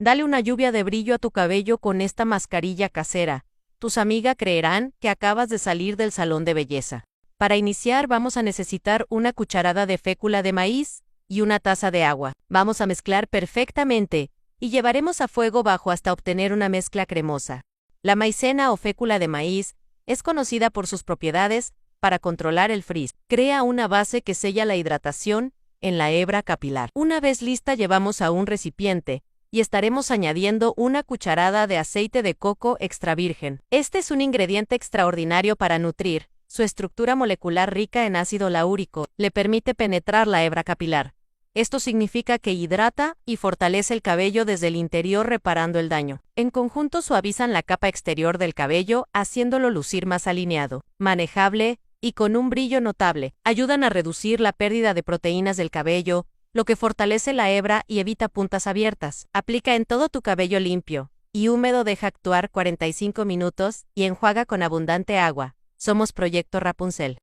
Dale una lluvia de brillo a tu cabello con esta mascarilla casera. Tus amigas creerán que acabas de salir del salón de belleza. Para iniciar vamos a necesitar una cucharada de fécula de maíz y una taza de agua. Vamos a mezclar perfectamente y llevaremos a fuego bajo hasta obtener una mezcla cremosa. La maicena o fécula de maíz es conocida por sus propiedades para controlar el frizz. Crea una base que sella la hidratación en la hebra capilar. Una vez lista llevamos a un recipiente y estaremos añadiendo una cucharada de aceite de coco extra virgen. Este es un ingrediente extraordinario para nutrir. Su estructura molecular rica en ácido laúrico le permite penetrar la hebra capilar. Esto significa que hidrata y fortalece el cabello desde el interior reparando el daño. En conjunto suavizan la capa exterior del cabello, haciéndolo lucir más alineado, manejable y con un brillo notable. Ayudan a reducir la pérdida de proteínas del cabello, lo que fortalece la hebra y evita puntas abiertas. Aplica en todo tu cabello limpio y húmedo, deja actuar 45 minutos y enjuaga con abundante agua. Somos Proyecto Rapunzel.